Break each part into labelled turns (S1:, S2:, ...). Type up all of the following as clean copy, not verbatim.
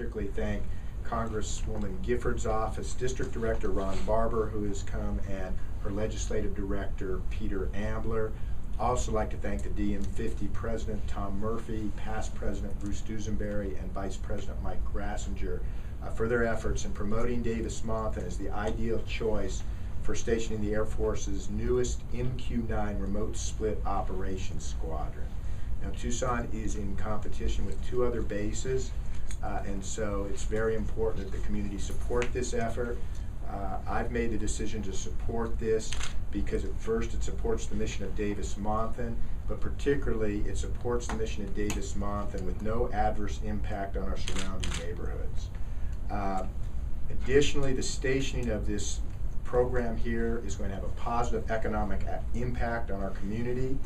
S1: particularly thank Congresswoman Giffords' office, District Director Ron Barber, who has come, and her Legislative Director Peter Ambler. Also like to thank the DM50 President Tom Murphy, past President Bruce Dusenberry, and Vice President Mike Grassinger for their efforts in promoting Davis-Monthan as the ideal choice for stationing the Air Force's newest MQ-9 Remote Split Operations Squadron. Now, Tucson is in competition with 2 other bases, and so it's very important that the community support this effort. I've made the decision to support this because at first it supports the mission of Davis-Monthan, but particularly it supports the mission of Davis-Monthan with no adverse impact on our surrounding neighborhoods. Additionally, the stationing of this program here is going to have a positive economic impact on our community.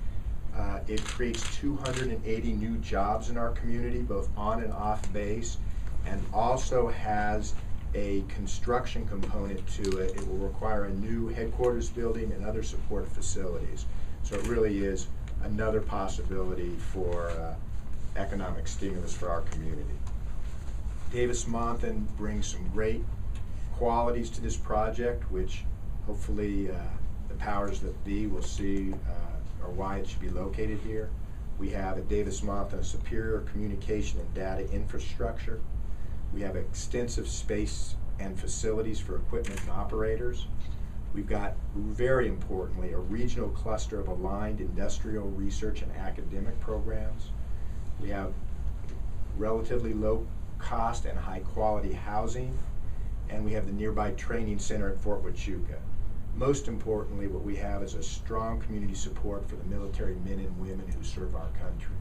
S1: It creates 280 new jobs in our community, both on and off base, and also has a construction component to it. It will require a new headquarters building and other support facilities. So it really is another possibility for economic stimulus for our community. Davis-Monthan brings some great qualities to this project, which hopefully the powers that be will see or why it should be located here. We have at Davis-Monthan a superior communication and data infrastructure. We have extensive space and facilities for equipment and operators. We've got, very importantly, a regional cluster of aligned industrial research and academic programs. We have relatively low cost and high quality housing, and we have the nearby training center at Fort Huachuca. Most importantly, what we have is a strong community support for the military men and women who serve our country.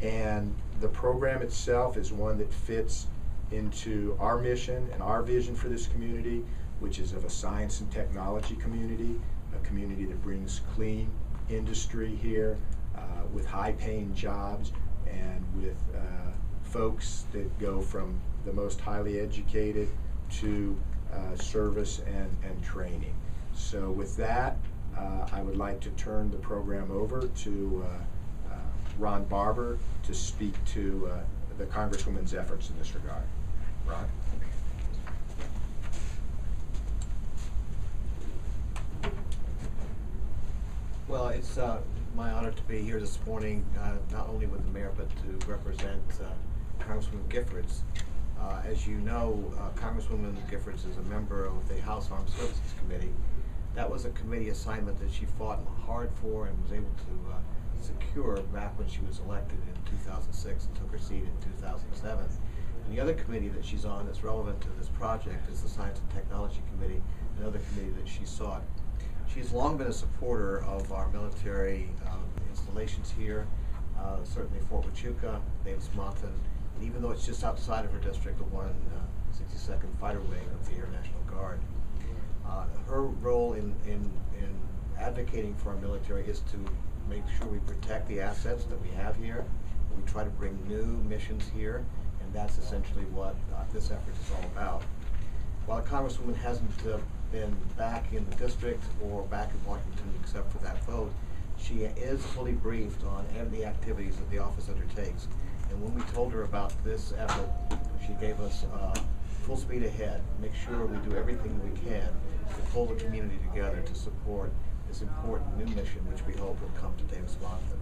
S1: And the program itself is one that fits into our mission and our vision for this community, which is of a science and technology community, a community that brings clean industry here with high-paying jobs and with folks that go from the most highly educated to service and training. So with that, I would like to turn the program over to Ron Barber to speak to the Congresswoman's efforts in this regard. Ron?
S2: Well, it's my honor to be here this morning, not only with the mayor, but to represent Congresswoman Giffords. As you know, Congresswoman Giffords is a member of the House Armed Services Committee. That was a committee assignment that she fought hard for and was able to secure back when she was elected in 2006 and took her seat in 2007. And the other committee that she's on that's relevant to this project is the Science and Technology Committee, another committee that she sought. She's long been a supporter of our military installations here, certainly Fort Huachuca, Davis-Monthan, and even though it's just outside of her district, the 162nd Fighter Wing of the Air National Guard. Her role in advocating for our military is to make sure we protect the assets that we have here. We try to bring new missions here, and that's essentially what this effort is all about. While the Congresswoman hasn't been back in the district or back in Washington except for that vote, she is fully briefed on the activities that the office undertakes. And when we told her about this effort, she gave us full speed ahead, make sure we do everything we can to pull the community together to support this important new mission, which we hope will come to Davis-Monthan.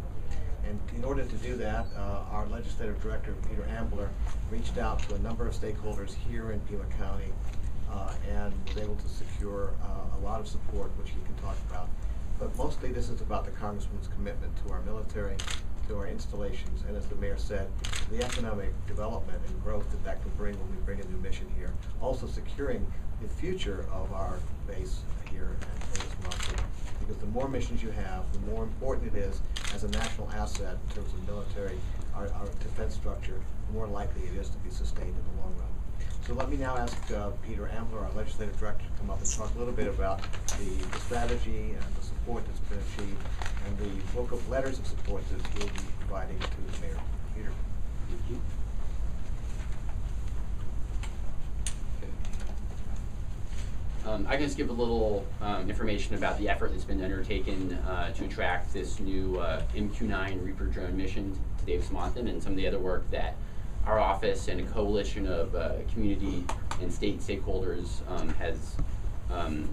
S2: And in order to do that, our Legislative Director, Peter Ambler, reached out to a number of stakeholders here in Pima County and was able to secure a lot of support, which he can talk about. But mostly this is about the Congresswoman's commitment to our military, to our installations, and as the mayor said, the economic development and growth that that can bring when we bring a new mission here. Also securing the future of our base here at Davis-Monthan. Because the more missions you have, the more important it is as a national asset in terms of military, our defense structure, the more likely it is to be sustained in the long run. So let me now ask Peter Ambler, our Legislative Director, to come up and talk a little bit about the strategy and the support that's been achieved and the book of letters of support that he'll be providing to the mayor. Peter.
S3: Thank you. I can just give a little information about the effort that's been undertaken to attract this new MQ-9 Reaper drone mission to Davis-Monthan and some of the other work that our office and a coalition of community and state stakeholders has done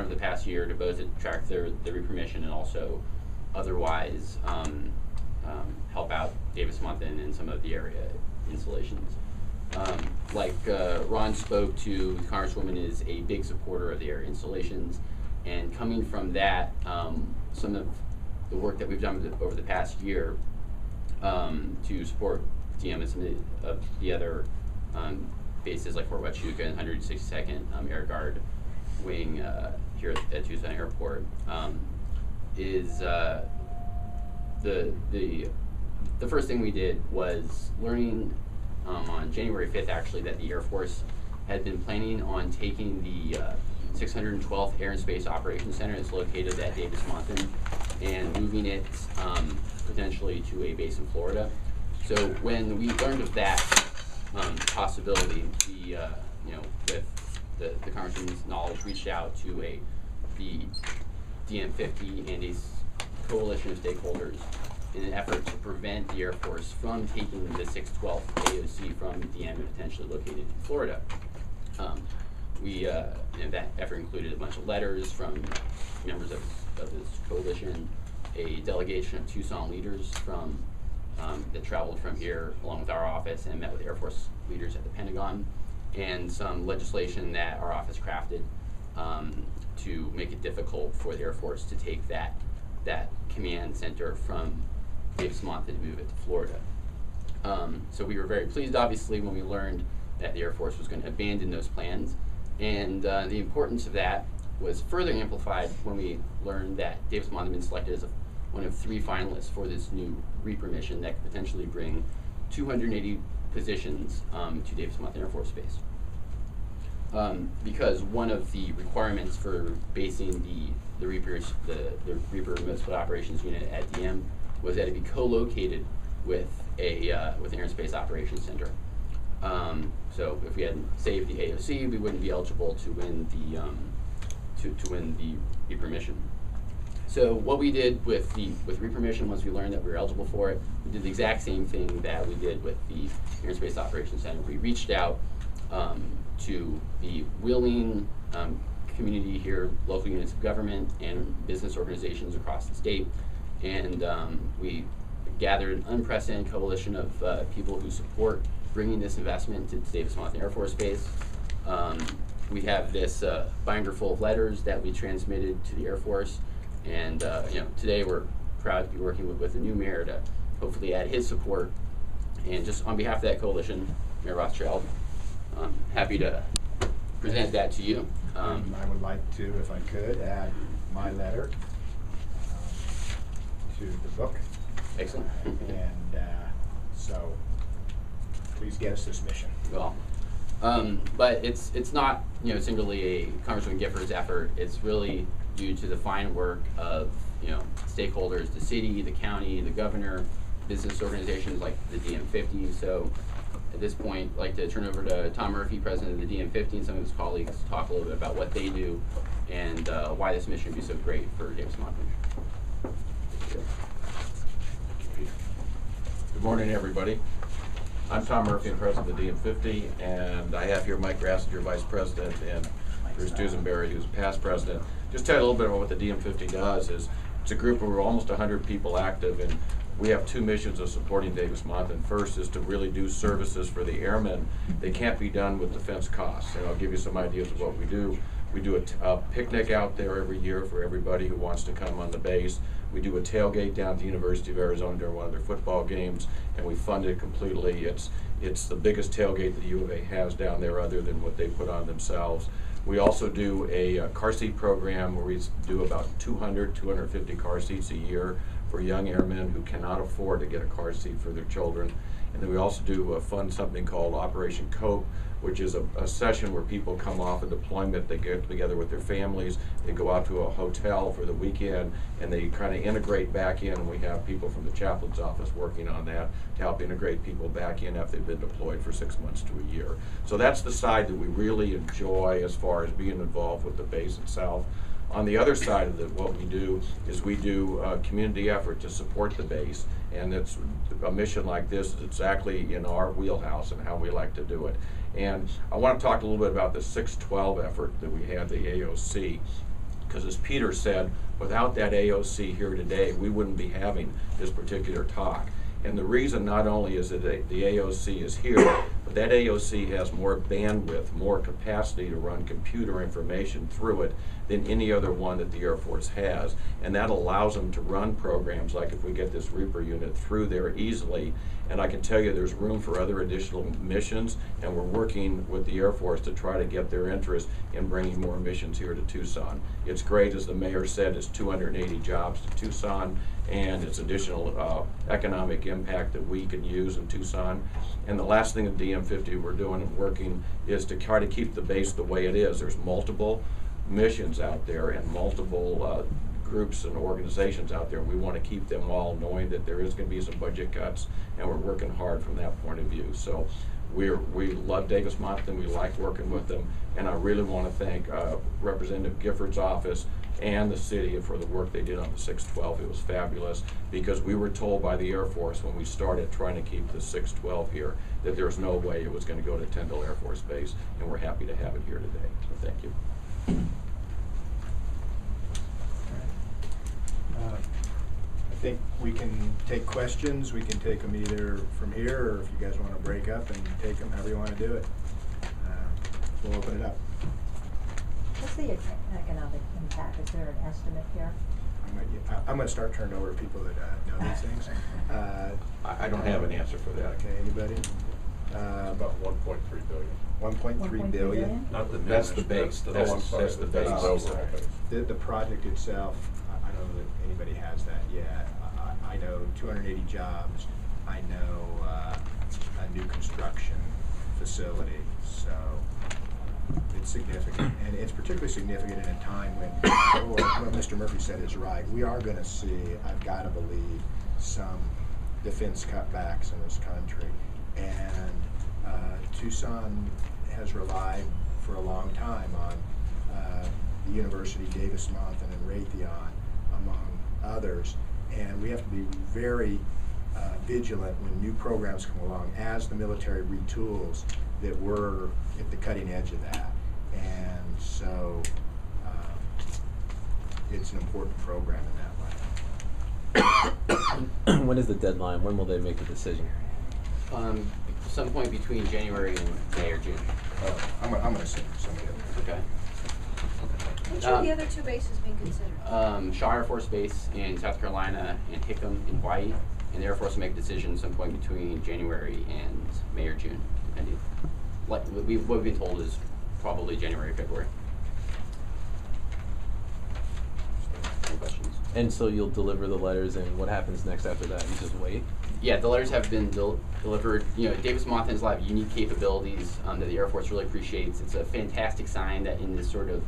S3: over the past year to both attract the re-permission and also otherwise help out Davis-Monthan and some of the area installations. Like Ron spoke to, the Congresswoman is a big supporter of the area installations, and coming from that, some of the work that we've done over the past year to support DM and some of the other bases like Fort Huachuca and 162nd Air Guard Wing here at Tucson Airport is the first thing we did was learning on January 5th actually that the Air Force had been planning on taking the 612th Air and Space Operations Center that's located at Davis-Monthan and moving it potentially to a base in Florida. So when we learned of that possibility, we, with the Congressman's knowledge, reached out to the DM50 and a coalition of stakeholders in an effort to prevent the Air Force from taking the 612th AOC from DM and potentially located in Florida. That effort included a bunch of letters from members of this coalition, a delegation of Tucson leaders from that traveled from here along with our office and met with Air Force leaders at the Pentagon, and some legislation that our office crafted to make it difficult for the Air Force to take that command center from Davis-Monthan and move it to Florida. So we were very pleased, obviously, when we learned that the Air Force was going to abandon those plans, and the importance of that was further amplified when we learned that Davis-Monthan had been selected as one of 3 finalists for this new re-permission that could potentially bring 280 positions to Davis-Monthan Air Force Base. Because one of the requirements for basing the Reaper Remote Split Operations Unit at DM was that it be co-located with an Air and Space Operations Center. So if we hadn't saved the AOC, we wouldn't be eligible to win the re-permission. So what we did with re-permission, once we learned that we were eligible for it, we did the exact same thing that we did with the Air and Space Operations Center. We reached out to the willing community here, local units of government and business organizations across the state, and we gathered an unprecedented coalition of people who support bringing this investment to Davis-Monthan Air Force Base. We have this binder full of letters that we transmitted to the Air Force, and today we're proud to be working with the new mayor to hopefully add his support. And just on behalf of that coalition, Mayor Rothschild, I'm happy to present that to you.
S1: I would like to, if I could, add my letter to the book.
S3: Excellent.
S1: And so please get us this mission.
S3: Well, but it's not singularly a Congresswoman Giffords effort. It's really due to the fine work of stakeholders, the city, the county, the governor, business organizations like the DM50. So at this point, I'd like to turn over to Tom Murphy, president of the DM50, and some of his colleagues to talk a little bit about what they do and why this mission would be so great for Davis-Monthan.
S4: Good morning, everybody. I'm Tom Murphy, I'm president of the DM50, and I have here Mike Grassinger, vice president, and Bruce Dusenberry, who's past president. Just tell you a little bit about what the DM50 does. It's a group of almost 100 people active, and we have 2 missions of supporting Davis-Monthan. First is to really do services for the airmen. They can't be done with defense costs, and I'll give you some ideas of what we do. We do a picnic out there every year for everybody who wants to come on the base. We do a tailgate down at the University of Arizona during one of their football games, and we fund it completely. It's the biggest tailgate that the U of A has down there other than what they put on themselves. We also do a car seat program where we do about 250 car seats a year for young airmen who cannot afford to get a car seat for their children. And then we also do fund something called Operation Cope, which is a session where people come off a deployment, they get together with their families, they go out to a hotel for the weekend, and they kind of integrate back in. And we have people from the chaplain's office working on that to help integrate people back in after they've been deployed for 6 months to a year. So that's the side that we really enjoy as far as being involved with the base itself. On the other side of what we do is we do community effort to support the base, and it's a mission like this is exactly in our wheelhouse and how we like to do it. And I want to talk a little bit about the 612 effort that we had, the AOC, because as Peter said, without that AOC here today, we wouldn't be having this particular talk. And the reason not only is that the AOC is here, but that AOC has more bandwidth, more capacity to run computer information through it than any other one that the Air Force has. And that allows them to run programs like if we get this Reaper unit through there easily. And I can tell you there's room for other additional missions, and we're working with the Air Force to try to get their interest in bringing more missions here to Tucson. It's great, as the mayor said, it's 280 jobs to Tucson, and it's additional economic impact that we can use in Tucson. And the last thing at DM50 we're doing and working is to try to keep the base the way it is. There's multiple missions out there and multiple groups and organizations out there. We want to keep them all knowing that there is going to be some budget cuts, and we're working hard from that point of view. So we love Davis-Monthan, we like working with them, and I really want to thank Representative Giffords' office and the city for the work they did on the 612. It was fabulous, because we were told by the Air Force when we started trying to keep the 612 here that there's no way it was going to go to Tyndall Air Force Base, and we're happy to have it here today. So thank you.
S1: I think we can take questions. We can take them either from here, or if you guys want to break up and take them, however you want to do it. We'll open it up.
S5: What's the economic impact? Is there an estimate here?
S1: I'm going to start turning over to people that know these things.
S4: I don't have an answer for that.
S1: Okay, anybody?
S6: About 1.3 billion.
S1: 1.3 billion?
S6: Not the
S4: That's the base. That's the base.
S6: overall base.
S1: The project itself, I don't know that anybody has that yet. I know 280 jobs. I know a new construction facility. So it's significant, and it's particularly significant in a time when what Mr. Murphy said is right. We are going to see, I've got to believe, some defense cutbacks in this country, and Tucson has relied for a long time on the University, Davis-Monthan, and Raytheon, among others, and we have to be very vigilant when new programs come along as the military retools, that we're at the cutting edge of that. And so it's an important program in that way.
S7: When is the deadline? When will they make the decision?
S3: Some point between January and May or June.
S1: I'm going to send somebody else.
S3: Okay.
S8: Which are the other two bases being considered?
S3: Shaw Air Force Base in South Carolina and Hickam in Hawaii, and the Air Force will make a decision some point between January and May or June, depending. What we've been told is probably January, February. Any questions?
S7: And so you'll deliver the letters, and what happens next after that? You just wait?
S3: Yeah, the letters have been delivered. You know, Davis-Monthan has a lot of unique capabilities that the Air Force really appreciates. It's a fantastic sign that in this sort of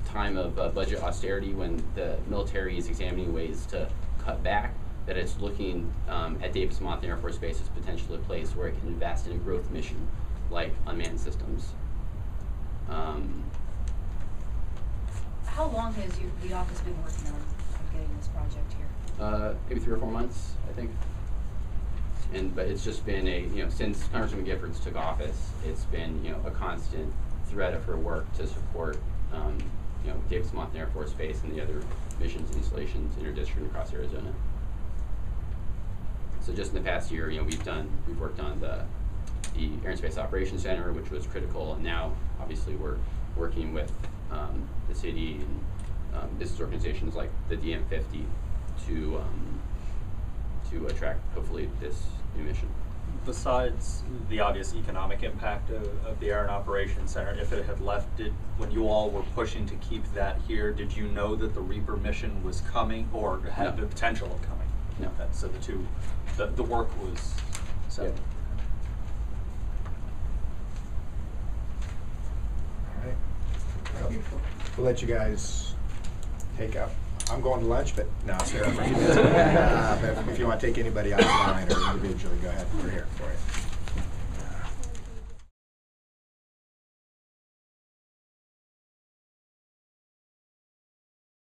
S3: time of budget austerity, when the military is examining ways to cut back, that it's looking at Davis-Monthan Air Force Base as potentially a place where it can invest in a growth mission like unmanned systems.
S8: How long has the office been working on getting this project here?
S3: Maybe 3 or 4 months, I think. But it's just been since Congresswoman Giffords took office, it's been a constant thread of her work to support Davis-Monthan Air Force Base and the other missions and installations in her district across Arizona. So just in the past year, we've worked on the Air and Space Operations Center, which was critical, and now obviously we're working with the city and business organizations like the DM50 to attract hopefully this new mission.
S9: Besides the obvious economic impact of the Air and Operations Center, if it had left, when you all were pushing to keep that here, did you know that the Reaper mission was coming, or had the potential of coming?
S3: No.
S9: So the work was set.
S3: Yep.
S1: All right. We'll let you guys take up. I'm going to lunch, but no, Sarah, for you. But if you want to take anybody offline or individually, go ahead. We're here for you.